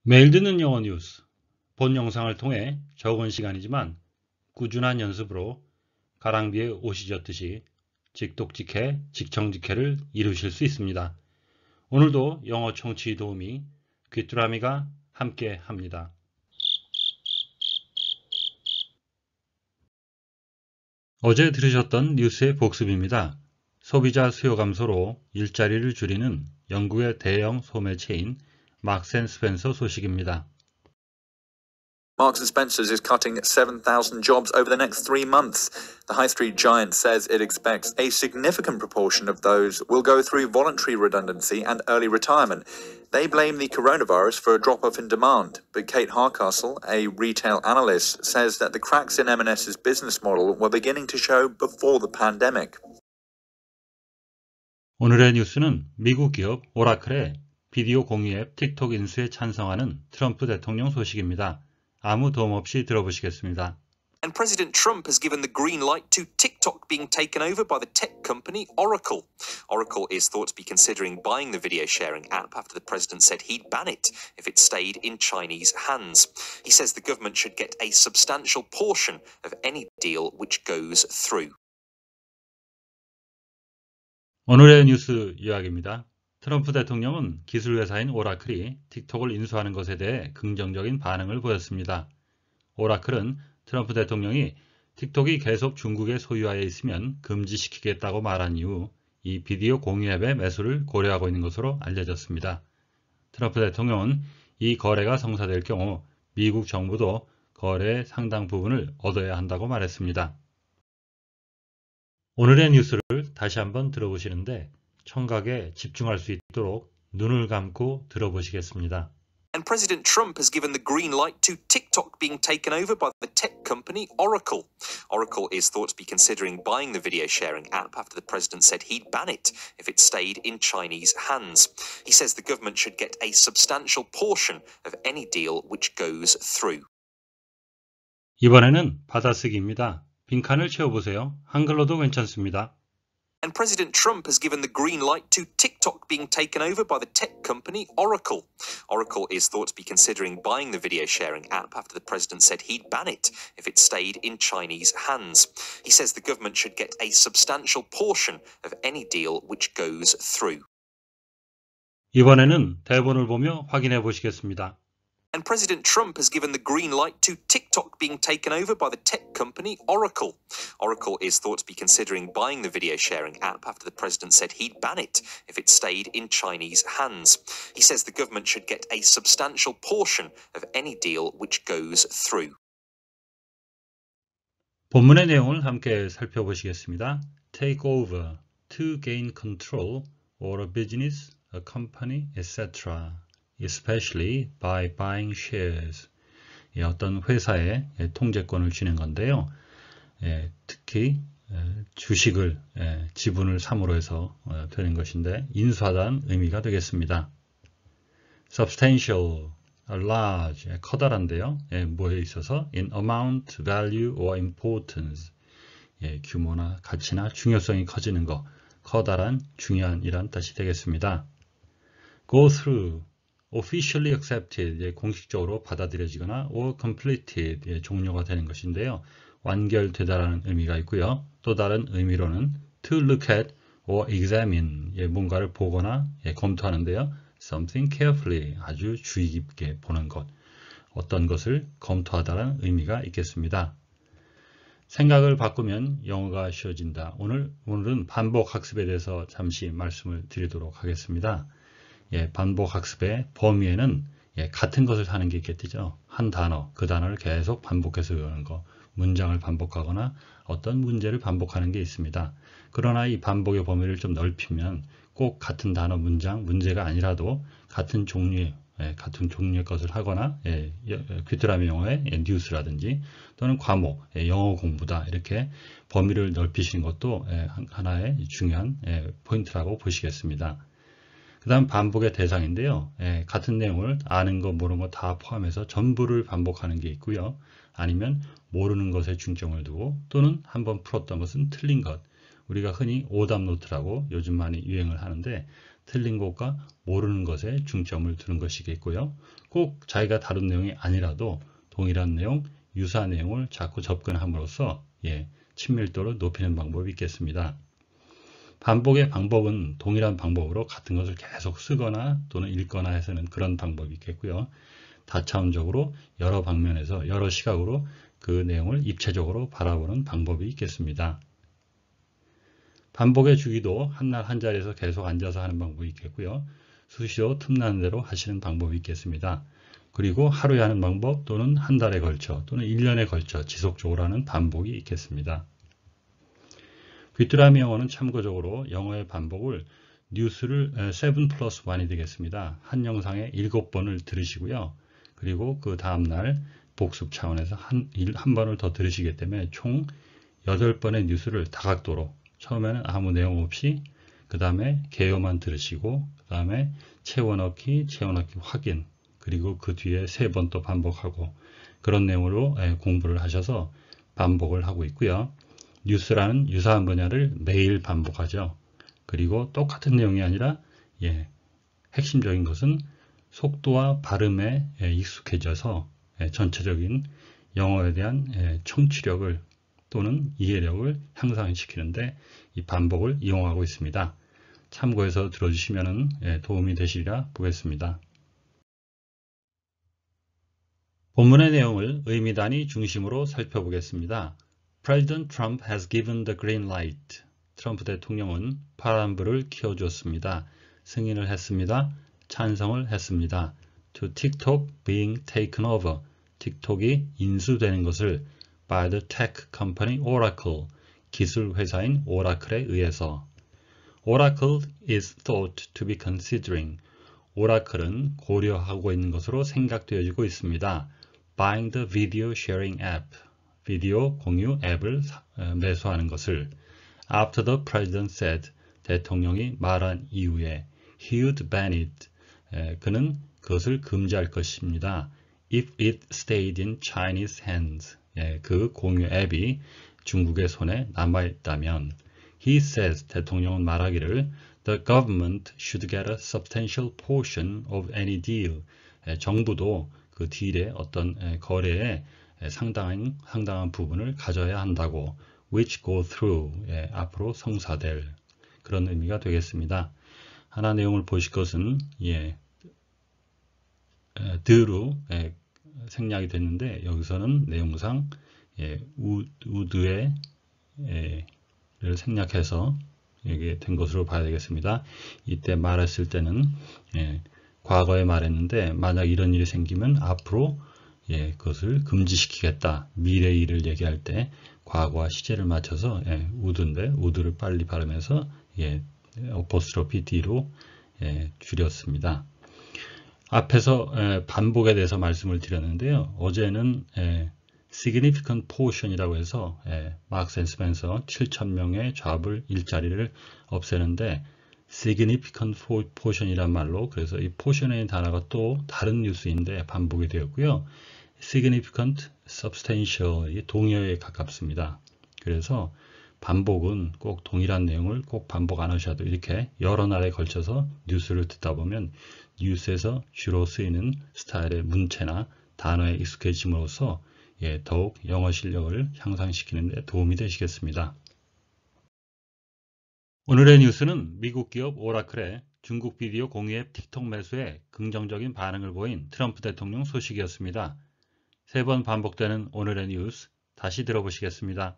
매일 듣는 영어 뉴스, 본 영상을 통해 적은 시간이지만 꾸준한 연습으로 가랑비에 옷이 젖듯이 직독직해, 직청직해를 이루실 수 있습니다. 오늘도 영어 청취 도우미 귀뚜라미가 함께 합니다. 어제 들으셨던 뉴스의 복습입니다. 소비자 수요 감소로 일자리를 줄이는 영국의 대형 소매체인 막스 앤 스펜서 소식입니다. Marks & Spencer's is cutting 7,000 jobs over the next 3 months. The high street giant says it expects a significant proportion of those will go through voluntary redundancy and early retirement. They blame the coronavirus for a drop-off in demand, but Kate Hardcastle, a retail analyst, says that the cracks in M&S's business model were beginning to show before the pandemic. 오늘의 뉴스는 미국 기업 오라클의 비디오 공유 앱 틱톡 인수에 찬성하는 트럼프 대통령 소식입니다. 아무 도움 없이 들어보시겠습니다. And President Trump has given the green light to TikTok being taken over by the tech company Oracle. Oracle is thought to be considering buying the video sharing app after the president said he'd ban it if it stayed in Chinese hands. He says the government should get a substantial portion of any deal which goes through. 오늘의 뉴스 요약입니다. 트럼프 대통령은 기술 회사인 오라클이 틱톡을 인수하는 것에 대해 긍정적인 반응을 보였습니다. 오라클은 트럼프 대통령이 틱톡이 계속 중국의 소유하에 있으면 금지시키겠다고 말한 이후 이 비디오 공유 앱의 매수를 고려하고 있는 것으로 알려졌습니다. 트럼프 대통령은 이 거래가 성사될 경우 미국 정부도 거래의 상당 부분을 얻어야 한다고 말했습니다. 오늘의 뉴스를 다시 한번 들어보시는데 청각에 집중할 수 있도록 눈을 감고 들어보시겠습니다. And President Trump has given the green light to TikTok being taken over by the tech company Oracle. Oracle is thought to be considering buying the video sharing app after the president said he'd ban it if it stayed in Chinese hands. He says the government should get a substantial portion of any deal which goes through. 이번에는 받아쓰기입니다. 빈칸을 채워보세요. 한글로도 괜찮습니다. And President Trump has given the green light to TikTok being taken over by the tech company Oracle. Oracle is thought to be considering buying the video sharing app after the president said he'd ban it if it stayed in Chinese hands. He says the government should get a substantial portion of any deal which goes through. 이번에는 대본을 보며 확인해 보시겠습니다. And President Trump has given the green light to TikTok being taken over by the tech company Oracle. Oracle is thought to be considering buying the video sharing app after the president said he'd ban it if it stayed in Chinese hands. He says the government should get a substantial portion of any deal which goes through. 본문의 내용을 함께 살펴보시겠습니다. Take over, to gain control over a business, a company, etc. especially by buying shares. 어떤 회사에 통제권을 주는 건데요. 특히 주식을 지분을 삼으로 해서 되는 것인데 인수하다는 의미가 되겠습니다. substantial, large, 커다란데요. 뭐에 있어서 in amount, value or importance. 규모나 가치나 중요성이 커지는 것, 커다란, 중요한 이란 뜻이 되겠습니다. go through, officially accepted, 공식적으로 받아들여지거나 or completed, 종료가 되는 것인데요. 완결되다라는 의미가 있고요. 또 다른 의미로는 to look at or examine, 뭔가를 보거나 검토하는데요. something carefully, 아주 주의 깊게 보는 것, 어떤 것을 검토하다라는 의미가 있겠습니다. 생각을 바꾸면 영어가 쉬워진다. 오늘은 반복 학습에 대해서 잠시 말씀을 드리도록 하겠습니다. 반복 학습의 범위에는 같은 것을 하는 게 있겠죠. 한 단어, 그 단어를 계속 반복해서 외우는 거, 문장을 반복하거나 어떤 문제를 반복하는 게 있습니다. 그러나 이 반복의 범위를 좀 넓히면 꼭 같은 단어, 문장, 문제가 아니라도 같은 종류의 것을 하거나 귀뚜라미 영어의 뉴스라든지 또는 과목, 영어 공부다 이렇게 범위를 넓히시는 것도 하나의 중요한 포인트라고 보시겠습니다. 그 다음 반복의 대상인데요. 같은 내용을 아는 거, 모르는 거 다 포함해서 전부를 반복하는 게 있고요. 아니면 모르는 것에 중점을 두고 또는 한번 풀었던 것은 틀린 것. 우리가 흔히 오답 노트라고 요즘 많이 유행을 하는데 틀린 것과 모르는 것에 중점을 두는 것이겠고요. 꼭 자기가 다룬 내용이 아니라도 동일한 내용, 유사한 내용을 자꾸 접근함으로써 친밀도를 높이는 방법이 있겠습니다. 반복의 방법은 동일한 방법으로 같은 것을 계속 쓰거나 또는 읽거나 해서는 그런 방법이 있겠고요. 다차원적으로 여러 방면에서 여러 시각으로 그 내용을 입체적으로 바라보는 방법이 있겠습니다. 반복의 주기도 한날 한자리에서 계속 앉아서 하는 방법이 있겠고요. 수시로 틈나는 대로 하시는 방법이 있겠습니다. 그리고 하루에 하는 방법 또는 한 달에 걸쳐 또는 1년에 걸쳐 지속적으로 하는 반복이 있겠습니다. 귀뚜라미 영어는 참고적으로 영어의 반복을 뉴스를 7+1이 되겠습니다. 한 영상에 7번을 들으시고요. 그리고 그 다음날 복습 차원에서 한 번을 더 들으시기 때문에 총 8번의 뉴스를 다각도로 처음에는 아무 내용 없이 그 다음에 개요만 들으시고 그 다음에 채워넣기 확인 그리고 그 뒤에 3번 또 반복하고 그런 내용으로 공부를 하셔서 반복을 하고 있고요. 뉴스라는 유사한 분야를 매일 반복하죠. 그리고 똑같은 내용이 아니라 핵심적인 것은 속도와 발음에 익숙해져서 전체적인 영어에 대한 청취력을 또는 이해력을 향상시키는데 이 반복을 이용하고 있습니다. 참고해서 들어주시면 도움이 되시리라 보겠습니다. 본문의 내용을 의미 단위 중심으로 살펴보겠습니다. President Trump has given the green light. 트럼프 대통령은 파란불을 켜줬습니다. 승인을 했습니다. 찬성을 했습니다. To TikTok being taken over. 틱톡이 인수되는 것을 by the tech company Oracle. 기술 회사인 오라클에 의해서. Oracle is thought to be considering. 오라클은 고려하고 있는 것으로 생각되어지고 있습니다. Buying the video sharing app. 비디오 공유 앱을 매수하는 것을 After the president said, 대통령이 말한 이후에 He would ban it. 그는 그것을 금지할 것입니다. If it stayed in Chinese hands. 그 공유 앱이 중국의 손에 남아있다면 He says, 대통령은 말하기를 The government should get a substantial portion of any deal. 정부도 그 딜의 어떤 거래에 상당한 부분을 가져야 한다고 which go through 앞으로 성사될 그런 의미가 되겠습니다. 하나 내용을 보실 것은 드로 생략이 됐는데 여기서는 내용상 우드의 를 생략해서 이게 된 것으로 봐야 되겠습니다. 이때 말했을 때는 과거에 말했는데 만약 이런 일이 생기면 앞으로 그것을 금지시키겠다. 미래 일을 얘기할 때 과거와 시제를 맞춰서 우드인데 우드를 빨리 발음해서 어포스트로피 D로 줄였습니다. 앞에서 반복에 대해서 말씀을 드렸는데요. 어제는 significant portion이라고 해서 마크스 앤 스펜서 7,000명의 잡을 일자리를 없애는데 significant portion이란 말로 그래서 이 portion의 단어가 또 다른 뉴스인데 반복이 되었고요. significant, substantial 이 동의어에 가깝습니다. 그래서 반복은 꼭 동일한 내용을 꼭 반복 안 하셔도 이렇게 여러 날에 걸쳐서 뉴스를 듣다 보면 뉴스에서 주로 쓰이는 스타일의 문체나 단어에 익숙해짐으로써 더욱 영어 실력을 향상시키는 데 도움이 되시겠습니다. 오늘의 뉴스는 미국 기업 오라클의 중국 비디오 공유 앱 틱톡 매수에 긍정적인 반응을 보인 트럼프 대통령 소식이었습니다. 3번 반복되는 오늘의 뉴스 다시 들어보시겠습니다.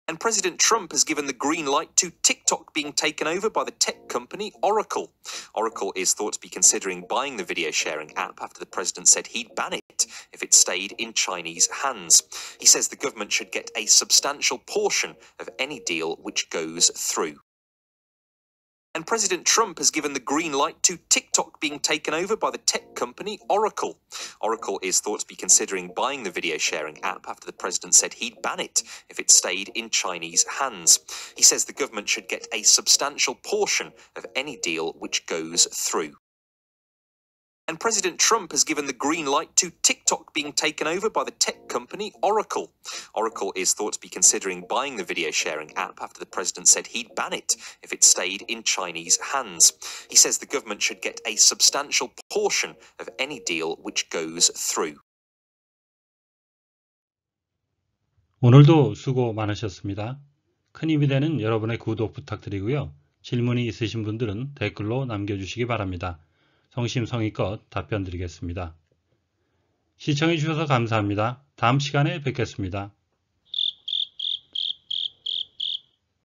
And President Trump has given the green light to TikTok being taken over by the tech company Oracle. Oracle is thought to be considering buying the video sharing app after the president said he'd ban it if it stayed in Chinese hands. He says the government should get a substantial portion of any deal which goes through. And President Trump has given the green light to TikTok being taken over by the tech company Oracle. Oracle is thought to be considering buying the video sharing app after the president said he'd ban it if it stayed in Chinese hands. He says the government should get a substantial portion of any deal which goes through. And President Trump has given the green light to TikTok being taken over by the tech company Oracle. Oracle is thought to be considering buying the video sharing app after the president said he'd ban it if it stayed in Chinese hands. He says the government should get a substantial portion of any deal which goes through. 오늘도 수고 많으셨습니다. 큰 힘이 되는 여러분의 구독 부탁드리고요. 질문이 있으신 분들은 댓글로 남겨주시기 바랍니다. 성심성의껏 답변 드리겠습니다. 시청해 주셔서 감사합니다. 다음 시간에 뵙겠습니다.